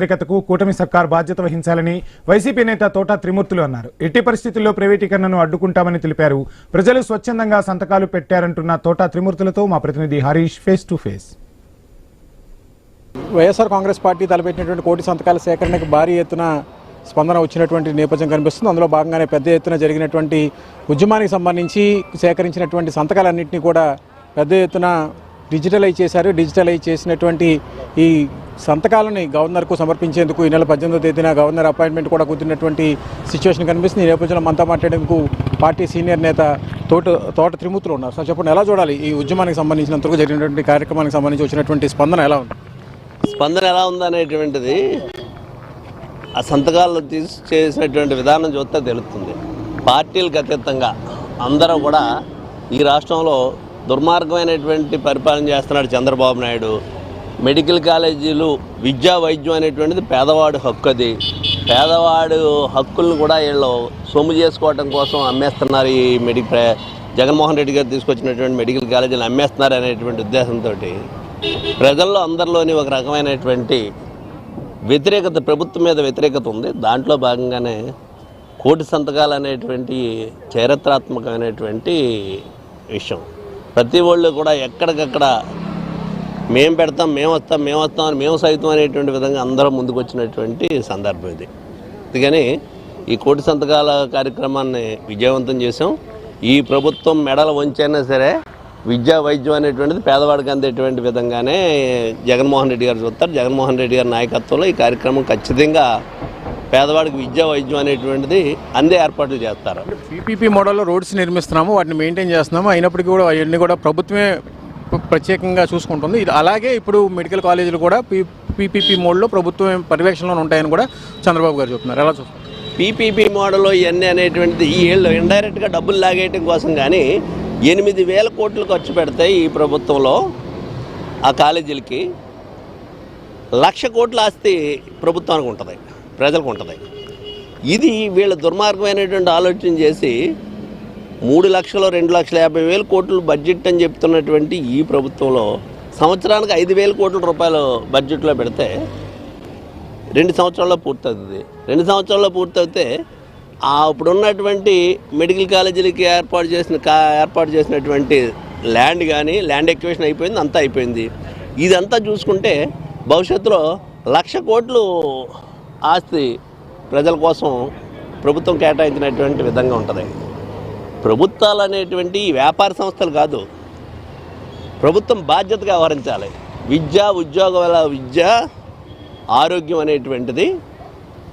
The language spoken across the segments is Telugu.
నాగరికతకు కూటమి సర్కార్ బాధ్యత వహించాలని వైసీపీ నేత తోట త్రిమూర్తులు అన్నారు. ఎట్టి పరిస్థితుల్లో ప్రైవేటీకరణను అడ్డుకుంటామని తెలిపారు. ప్రజలు స్వచ్ఛందంగా సంతకాలు పెట్టారంటున్న తోట త్రిమూర్తులతో మా ప్రతినిధి Harish face to face. YSR Congress party తలపెట్టినటువంటి కోటి సంతకాల సేకరణకు భారీ ఎత్తున స్పందన వచ్చినటువంటి నేపథ్యం కనిపిస్తుంది. అందులో భాగంగానే పెద్ద ఎత్తున జరిగినటువంటి ఉద్యమానికి సంబంధించి సేకరించినటువంటి సంతకాలన్నింటినీ కూడా పెద్ద ఎత్తున డిజిటలైజ్ చేశారు. డిజిటలైజ్ చేసినటువంటి ఈ సంతకాలని గవర్నర్కు సమర్పించేందుకు ఈ నెల 18వ తేదీన గవర్నర్ అపాయింట్మెంట్ కూడా కుదిరినటువంటి సిచ్యువేషన్ కనిపిస్తుంది. ఈ నేపథ్యంలో మనతో మాట్లాడేందుకు పార్టీ సీనియర్ నేత తోట త్రిమూర్తులు ఉన్నారు. సార్ చెప్పండి, ఎలా చూడాలి ఈ ఉద్యమానికి సంబంధించినంతవరకు జరిగినటువంటి కార్యక్రమానికి సంబంధించి వచ్చినటువంటి స్పందన ఎలా ఉంది? స్పందన ఎలా ఉందనేటువంటిది ఆ సంతకాలు చేసినటువంటి విధానం చూస్తే తెలుస్తుంది. పార్టీలకు అతీతంగా అందరూ కూడా ఈ రాష్ట్రంలో దుర్మార్గమైనటువంటి పరిపాలన చేస్తున్నాడు చంద్రబాబు నాయుడు. మెడికల్ కాలేజీలు, విద్యా వైద్యం అనేటువంటిది పేదవాడు హక్కు. అది పేదవాడు హక్కులను కూడా వీళ్ళు సొమ్ము చేసుకోవడం కోసం అమ్మేస్తున్నారు. ఈ జగన్మోహన్ రెడ్డి గారు తీసుకొచ్చినటువంటి మెడికల్ కాలేజీలు అమ్మేస్తున్నారు అనేటువంటి ఉద్దేశంతో ప్రజల్లో అందరిలోని ఒక రకమైనటువంటి వ్యతిరేకత, ప్రభుత్వం మీద వ్యతిరేకత ఉంది. దాంట్లో భాగంగానే కోటి సంతకాలు అనేటువంటి చరిత్రాత్మకమైనటువంటి విషయం. ప్రతి వాళ్ళు కూడా ఎక్కడికక్కడ మేము పెడతాం, మేము వస్తాం అని మేము సైతం అనేటువంటి విధంగా అందరూ ముందుకు వచ్చినటువంటి సందర్భం ఇది. అందుకని ఈ కోటి సంతకాల కార్యక్రమాన్ని విజయవంతం చేసాం. ఈ ప్రభుత్వం మెడలు వంచైనా సరే విద్యా వైద్యం అనేటువంటిది పేదవాడికి అందేటువంటి విధంగానే జగన్మోహన్ రెడ్డి గారు చూస్తారు. జగన్మోహన్ రెడ్డి గారి నాయకత్వంలో ఈ కార్యక్రమం ఖచ్చితంగా పేదవాడికి విద్యా వైద్యం అనేటువంటిది అందే ఏర్పాట్లు చేస్తారు. పీపీపీ మోడల్లో రోడ్స్ నిర్మిస్తున్నాము, వాటిని మెయింటైన్ చేస్తున్నాము. అయినప్పటికీ కూడా అవన్నీ కూడా ప్రభుత్వమే ప్రత్యేకంగా చూసుకుంటుంది. అలాగే ఇప్పుడు మెడికల్ కాలేజీలు కూడా పీపీపీ మోడ్లో ప్రభుత్వం పర్యవేక్షణలో ఉంటాయని కూడా చంద్రబాబు గారు చెప్తున్నారు. ఎలా చూస్తారు? పీపీపీ మోడల్లో ఇవన్నీ అనేటువంటిది ఈ ఏళ్ళు ఇండైరెక్ట్గా డబ్బులు లాగేయటం కోసం కానీ 8,000 కోట్లు ఖర్చు పెడతాయి ఈ ప్రభుత్వంలో. ఆ కాలేజీలకి 1,00,000 కోట్ల ఆస్తి ప్రభుత్వానికి ఉంటుంది, ప్రజలకు ఉంటుంది. ఇది వీళ్ళ దుర్మార్గమైనటువంటి ఆలోచన చేసి 3,00,000-2,50,000 కోట్లు బడ్జెట్ అని చెప్తున్నటువంటి ఈ ప్రభుత్వంలో సంవత్సరానికి 5,000 కోట్ల రూపాయలు బడ్జెట్లో పెడితే 2 సంవత్సరాల్లో పూర్తవుతుంది. 2 సంవత్సరాల్లో పూర్తయితే ఇప్పుడున్నటువంటి మెడికల్ కాలేజీలకి ఏర్పాటు చేసినటువంటి ల్యాండ్ కానీ ల్యాండ్ ఎక్విజిషన్ అయిపోయింది, అంతా అయిపోయింది. ఇదంతా చూసుకుంటే భవిష్యత్తులో 1,00,000 కోట్లు ఆస్తి ప్రజల కోసం ప్రభుత్వం కేటాయించినటువంటి విధంగా ఉంటుంది. ప్రభుత్వాలు అనేటువంటి వ్యాపార సంస్థలు కాదు, ప్రభుత్వం బాధ్యతగా వ్యవహరించాలి. విద్య, ఆరోగ్యం అనేటువంటిది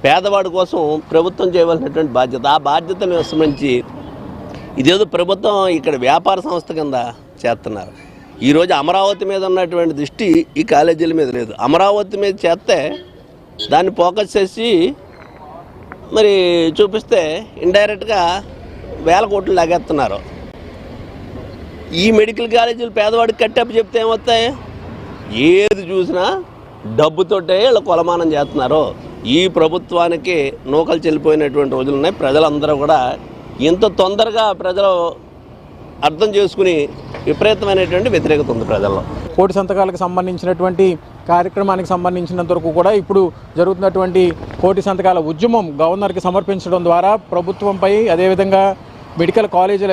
పేదవాడి కోసం ప్రభుత్వం చేయవలసినటువంటి బాధ్యత. ఆ బాధ్యతను విస్మరించి ఇదేదో ప్రభుత్వం ఇక్కడ వ్యాపార సంస్థ కింద చేస్తున్నారు. ఈరోజు అమరావతి మీద ఉన్నటువంటి దృష్టి ఈ కాలేజీల మీద లేదు. అమరావతి మీద చేస్తే దాన్ని ఫోకస్ చేసి మరి చూపిస్తే ఇండైరెక్ట్గా 1,000 కోట్లు లాగేస్తున్నారు. ఈ మెడికల్ కాలేజీలు పేదవాడికి కట్టప్ప చెప్తే ఏమవుతాయి? ఏది చూసినా డబ్బుతోటే వీళ్ళు కొలమానం చేస్తున్నారు. ఈ ప్రభుత్వానికి నూకలు చెల్లిపోయినటువంటి రోజులు ఉన్నాయి. ప్రజలందరూ కూడా ఇంత తొందరగా ప్రజలు అర్థం చేసుకుని విపరీతమైనటువంటి వ్యతిరేకత ఉంది ప్రజల్లో. కోటి సంతకాలకు సంబంధించినటువంటి కార్యక్రమానికి సంబంధించినంత వరకు కూడా ఇప్పుడు జరుగుతున్నటువంటి కోటి సంతకాల ఉద్యమం గవర్నర్కి సమర్పించడం ద్వారా ప్రభుత్వంపై, అదేవిధంగా మెడికల్ కాలేజీల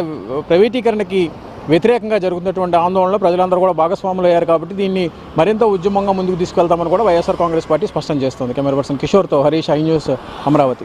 ప్రైవేటీకరణకి వ్యతిరేకంగా జరుగుతున్నటువంటి ఆందోళనలో ప్రజలందరూ కూడా భాగస్వాములు అయ్యారు. కాబట్టి దీన్ని మరింత ఉద్యమంగా ముందుకు తీసుకెళ్తామని కూడా వైఎస్ఆర్ కాంగ్రెస్ పార్టీ స్పష్టం చేస్తుంది. కెమెరా పర్సన్ కిషోర్తో హరీష్, ఐ న్యూస్, అమరావతి.